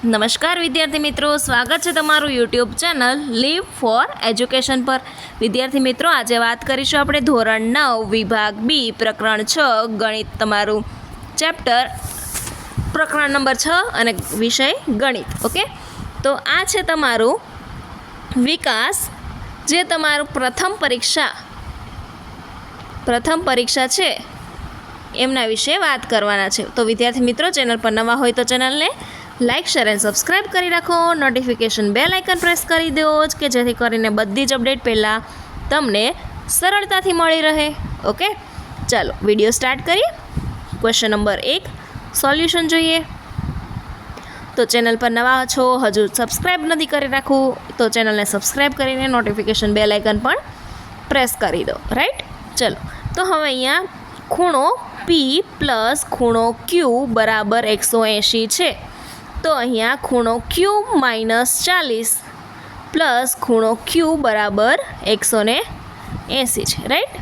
નમસ્કાર વિદ્યાર્થી મિત્રો, સ્વાગત છે તમારું YouTube channel live for education પર। વિદ્યાર્થી મિત્રો, આજે વાત કરીશું આપણે ધોરણ 9 વિભાગ બી પ્રકરણ 6 ગણિત, તમારું ચેપ્ટર પ્રકરણ નંબર 6 અને વિષય ગણિત। ઓકે, તો આ છે તમારું વિકાસ, જે તમારું પ્રથમ પરીક્ષા છે એમના વિશે વાત કરવાના છે। તો વિદ્યાર્થી મિત્રો, ચેનલ પર નવા હોય તો ચેનલને લાઇક, શેર એન્ડ સબસ્ક્રાઈબ કરી રાખો। નોટિફિકેશન બેલ આઇકન પ્રેસ કરી દો કે જેથી કરીને બધી જ અપડેટ પહેલાં તમને સરળતાથી મળી રહે। ઓકે, ચાલો વિડીયો સ્ટાર્ટ કરીએ। ક્વેશ્ચન નંબર 1 સોલ્યુશન જોઈએ। તો ચેનલ પર નવા છો, હજુ સબસ્ક્રાઈબ નથી કરી રાખવું તો ચેનલને સબસ્ક્રાઈબ કરીને નોટિફિકેશન બેલ આઇકન પણ પ્રેસ કરી દો, રાઈટ। ચલો, તો હવે અહીંયા ખૂણો પી પ્લસ ખૂણો ક્યુ બરાબર 180 છે। તો અહીંયા ખૂણો ક્યુ -40 પ્લસ ખૂણો ક્યુ બરાબર 180 છે, રાઈટ।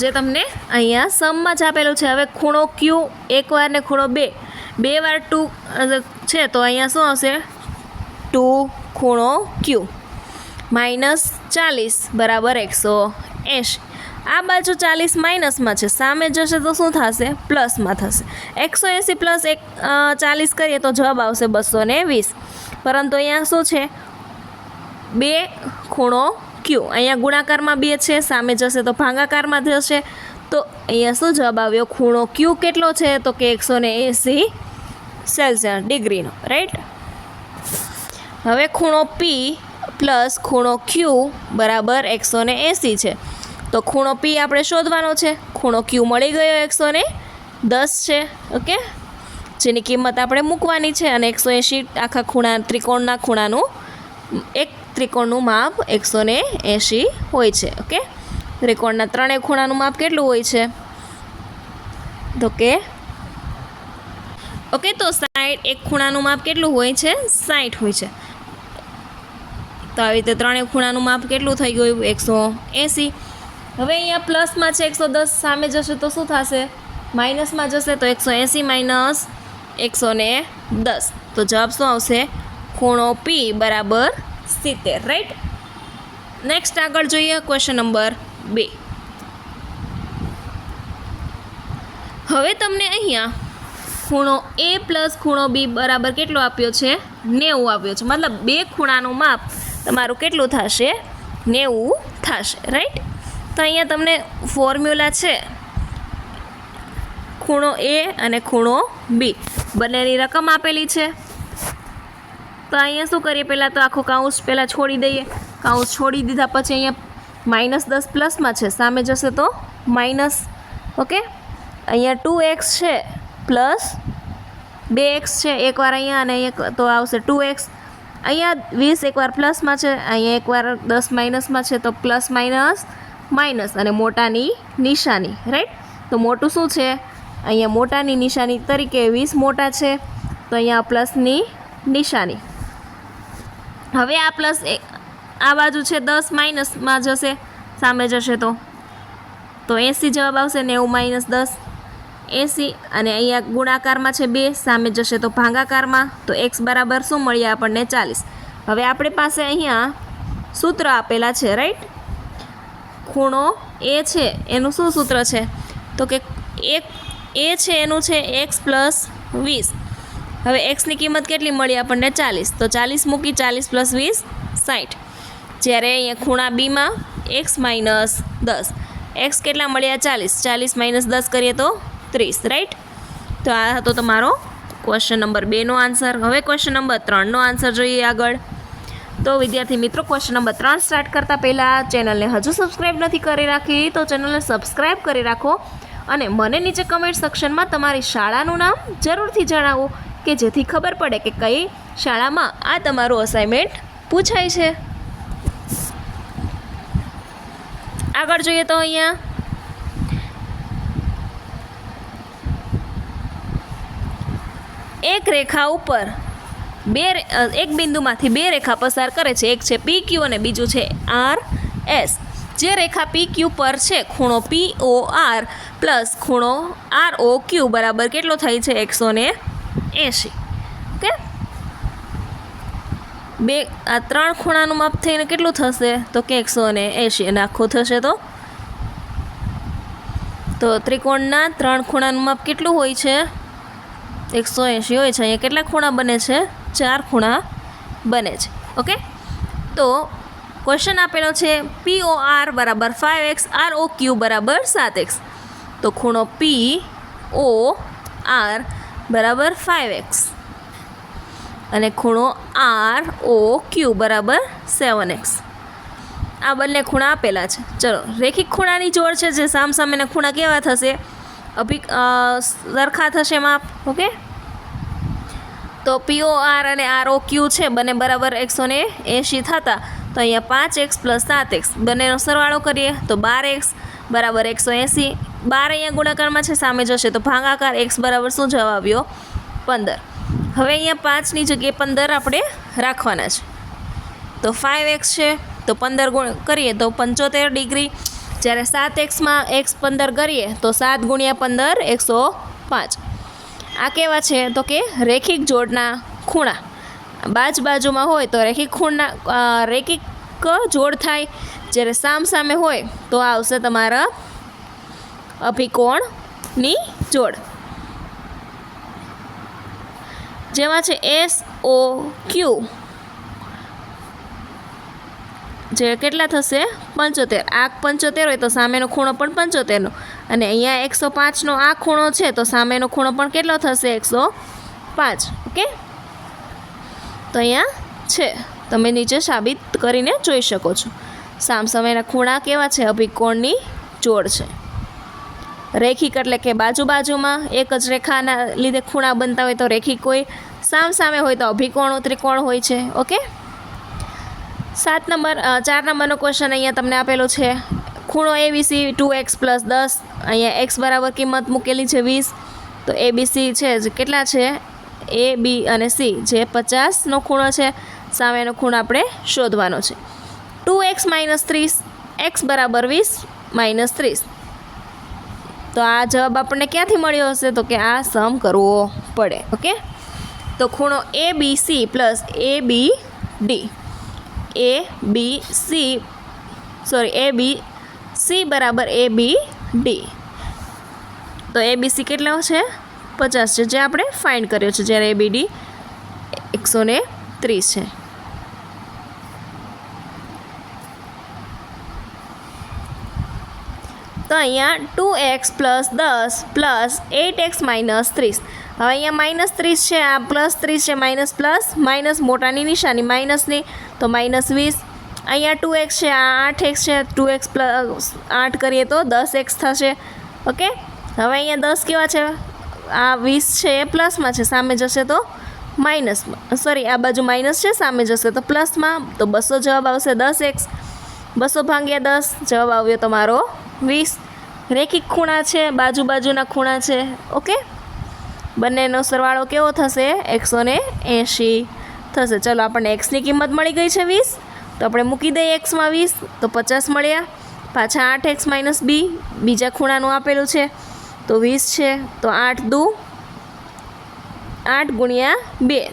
જે તમને અહીંયા સમમાં જ આપેલું છે। હવે ખૂણો ક્યુ એક વાર ને ખૂણો બે વાર 2 છે, તો અહીંયા શું આવશે? 2 ખૂણો ક્યુ -40 બરાબર 180। આ બાજુ 40 માઇનસમાં છે, સામે જશે તો શું થશે? પ્લસમાં થશે। 180 પ્લસ 40 કરીએ તો જવાબ આવશે 220। પરંતુ અહીંયા શું છે? 2 ખૂણો ક્યુ, અહીંયા ગુણાકારમાં 2 છે, સામે જશે તો ભાગાકારમાં જશે, તો અહીંયા શું જવાબ આવ્યો? ખૂણો ક્યુ કેટલો છે? તો કે 180 સેલ્સિયસ ડિગ્રીનો, રાઈટ। હવે ખૂણો પી પ્લસ ખૂણો ક્યુ બરાબર 180 છે, તો ખૂણો પી આપણે શોધવાનો છે। ખૂણો ક્યુ મળી ગયો 110 છે, ઓકે, જેની કિંમત આપણે મૂકવાની છે। અને 180 આખા ત્રિકોણના ખૂણાનું, એક ત્રિકોણનું માપ 180 હોય છે, ઓકે। ત્રિકોણના ત્રણેય ખૂણાનું માપ કેટલું હોય છે? તો કે ઓકે, તો 60, એક ખૂણાનું માપ કેટલું હોય છે? 60 હોય છે। તો આવી રીતે ત્રણેય ખૂણાનું માપ કેટલું થઈ ગયું? 180। હવે અહીંયા પ્લસમાં છે 110, સામે જશે તો શું થશે? માઇનસમાં જશે તો 180 માઇનસ 110, તો જવાબ શું આવશે? ખૂણો પી બરાબર 70, રાઈટ। નેક્સ્ટ આગળ જોઈએ, ક્વેશ્ચન નંબર 2। હવે તમને અહીંયા ખૂણો એ પ્લસ ખૂણો બી બરાબર કેટલો આપ્યો છે? 90 આપ્યો છે। મતલબ બે ખૂણાનું માપ તમારું કેટલું થશે? 90 થશે, રાઈટ। તો અહીંયા તમને ફોર્મ્યુલા છે, ખૂણો એ અને ખૂણો બી બંનેની રકમ આપેલી છે। તો અહીંયા શું કરીએ? પહેલાં તો આખું કાઉન્સ પહેલાં છોડી દઈએ। કાઉન્સ છોડી દીધા પછી અહીંયા -10 પ્લસમાં છે, સામે જશે તો માઇનસ, ઓકે। અહીંયા 2x છે પ્લસ 2x છે, એકવાર અહીંયા અને અહીંયા તો આવશે 2x। અહીંયા 20 એકવાર પ્લસમાં છે, અહીંયા એકવાર 10 માઇનસમાં છે, તો પ્લસ માઇનસ અને મોટાની નિશાની, રાઈટ। તો મોટું શું છે? અહીંયા મોટાની નિશાની તરીકે 20 મોટા છે, તો અહીંયા પ્લસની નિશાની। હવે આ પ્લસ આ બાજુ છે 10 માઇનસમાં જશે, સામે જશે તો 80 જવાબ આવશે। 90 માઇનસ 10 80, અને અહીંયા ગુણાકારમાં છે 2, સામે જશે તો ભાગાકારમાં, તો x બરાબર શું મળ્યા આપણને? 40। હવે આપણી પાસે અહીંયા સૂત્ર આપેલા છે, રાઈટ। ખૂણો એ છે એનું શું સૂત્ર છે? તો કે એક એ છે એનું છે x પ્લસ 20। હવે એક્સની કિંમત કેટલી મળી આપણને? 40, તો 40 મૂકી, 40 પ્લસ 20 60। જ્યારે અહીંયા ખૂણા બીમાં x માઇનસ 10, એક્સ કેટલા મળ્યા? 40, 40 માઇનસ 10 કરીએ તો 30, રાઈટ। તો આ હતો તમારો ક્વેશ્ચન નંબર 2નો આન્સર। હવે ક્વેશ્ચન નંબર 3નો આન્સર જોઈએ આગળ। તો વિદ્યાર્થી મિત્રો, ક્વેશ્ચન નંબર 3 સ્ટાર્ટ કરતાં પહેલાં ચેનલને હજુ સબસ્ક્રાઈબ નથી કરી રાખી તો ચેનલને સબસ્ક્રાઈબ કરી રાખો, અને મને નીચે કમેન્ટ સેક્શનમાં તમારી શાળાનું નામ જરૂરથી જણાવો કે જેથી ખબર પડે કે કઈ શાળામાં આ તમારું અસાઇનમેન્ટ પૂછાય છે। આગળ જોઈએ તો અહીંયા એક રેખા ઉપર એક બિંદુમાંથી બે રેખા પસાર કરે છે। એક છે પી ક્યુ અને બીજું છે આર એસ। જે રેખા પી ક્યુ પર છે, ખૂણો પી ઓ આર પ્લસ ખૂણો આર ઓ ક્યુ બરાબર કેટલો થાય છે? 180। આ 3 ખૂણાનું માપ થઈને કેટલું થશે તો કે 180 અને આખું થશે તો ત્રિકોણના 3 ખૂણાનું માપ કેટલું હોય છે 180 હોય છે. અહીંયા કેટલા ખૂણા બને છે 4 ખૂણા બને છે. ઓકે, તો ક્વેશ્ચન આપેલો છે POR બરાબર 5x ROQ બરાબર 7x. તો ખૂણો POR બરાબર 5x અને ખૂણો ROQ બરાબર 7x. આ બંને ખૂણા આપેલા છે. ચલો, રેખિક ખૂણાની જોડ છે જે સામસામેના ખૂણા કેવા થશે સરખા થશે માપ. ઓકે, તો POR અને ROQ છે બંને બરાબર 180 થતા તો અહીંયા 5x + 7x બંનેનો સરવાળો કરીએ તો 12x બરાબર 180. 12 અહીંયા ગુણાકારમાં છે, સામે જશે તો ભાગાકાર. x બરાબર શું જવાબ આવ્યો 15. હવે અહીંયા 5ની જગ્યાએ 15 આપણે રાખવાના છે. તો 5x છે તો 15 કરીએ તો 75 ડિગ્રી. જ્યારે 7xમાં x 15 કરીએ તો 7 × 15 105. આ કેવા છે તો કે રેખિક જોડના ખૂણા. બાજુમાં હોય તો રેખિક જોડ થાય. જ્યારે સામસામે હોય તો આવશે તમારા અભિકોણની જોડ. જેમાં છે SOQ જે કેટલા થશે 75. આ 75 હોય તો સામેનો ખૂણો પણ 75નો અને અહીંયા 105નો આ ખૂણો છે તો સામેનો ખૂણો પણ કેટલો થશે 105. ઓકે, તો અહીંયા છે, તમે નીચે સાબિત કરીને જોઈ શકો છો. સામસામેના ખૂણા કેવા છે અભિકોણની જોડ છે. રેખિક એટલે કે બાજુમાં એક જ રેખાના લીધે ખૂણા બનતા હોય તો રેખિક હોય, સામસામે હોય તો અભિકોણો ત્રિકોણ હોય છે. ઓકે, 4 નંબરનો ક્વેશ્ચન અહીંયા તમને આપેલો છે. ખૂણો ABC 2x + 10. અહીંયા x બરાબર કિંમત મૂકેલી છે 20. તો ABC છે જે કેટલા છે A, B અને C જે 50નો ખૂણો છે. સામેનો ખૂણો આપણે શોધવાનો છે. 2x - 30 x બરાબર 20 - 30. તો આ જવાબ આપણને ક્યાંથી મળ્યો હશે તો કે આ સમ કરવો પડે. ઓકે, તો ખૂણો ABC + ABD ABC બરાબર ABD. તો ABC કેટલો છે 50 છે જે આપણે ફાઇન્ડ કર્યો છે, જ્યારે ABD 130 છે. તો અહીંયા 2x + 10 + 8x - 30. હવે અહીંયા -30 છે, આ +30 છે, માઇનસ મોટાની નિશાની માઇનસની તો -20. અહીંયા 2x છે, આ 8x છે, 2x + 8 કરીએ તો 10x થશે. ઓકે, હવે અહીંયા 10 કેવા છે, આ 20 છે એ પ્લસમાં છે, સામે જશે તો માઇનસમાં. આ બાજુ માઇનસ છે, સામે જશે તો પ્લસમાં. તો 200 જવાબ આવશે 10x. 200 ભાગ્યા 10 જવાબ આવ્યો તમારો 20. રેખિક ખૂણા છે, બાજુના ખૂણા છે. ઓકે, બંનેનો સરવાળો કેવો થશે 180 થશે. ચલો, આપણને xની કિંમત મળી ગઈ છે 20. તો આપણે મૂકી દઈએ xમાં 20 તો 50 મળ્યા. પાછા 8x - b બીજા ખૂણાનું આપેલું છે તો 20 છે. તો 8 × 2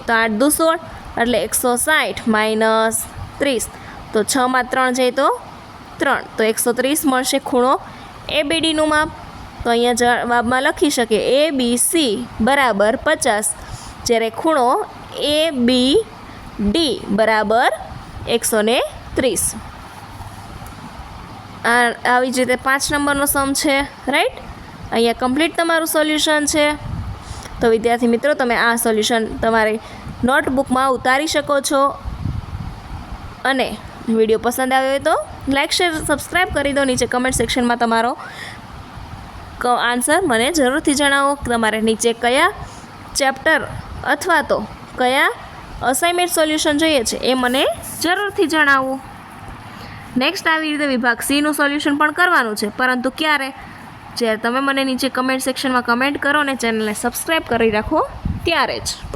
તો 8 × 16 એટલે 160 - 30. તો 6માં 3 જાય તો 3 તો 130 મળશે ખૂણો ABDનું માપ. તો અહીંયા જવાબમાં લખી શકીએ ABC બરાબર 50, જ્યારે ખૂણો ABD બરાબર 130. આવી જ રીતે 5 નંબરનો સમ છે. રાઈટ, અહીંયા કમ્પ્લીટ તમારું સોલ્યુશન છે. તો વિદ્યાર્થી મિત્રો, તમે આ સોલ્યુશન તમારી નોટબુકમાં ઉતારી શકો છો. અને વિડીયો પસંદ આવ્યો હોય તો લાઇક, શેર, સબસ્ક્રાઈબ કરી દો. નીચે કમેન્ટ સેક્શનમાં તમારો આન્સર મને જરૂરથી જણાવો. તમારે નીચે કયા ચેપ્ટર અથવા તો કયા અસાઇનમેન્ટ સોલ્યુશન જોઈએ છે એ મને જરૂરથી જણાવો. નેક્સ્ટ આવી રીતે વિભાગ Cનું સોલ્યુશન પણ કરવાનું છે, પરંતુ ક્યારે? જ્યારે તમે મને નીચે કમેન્ટ સેક્શનમાં કમેન્ટ કરો અને ચેનલને સબસ્ક્રાઈબ કરી રાખો ત્યારે જ.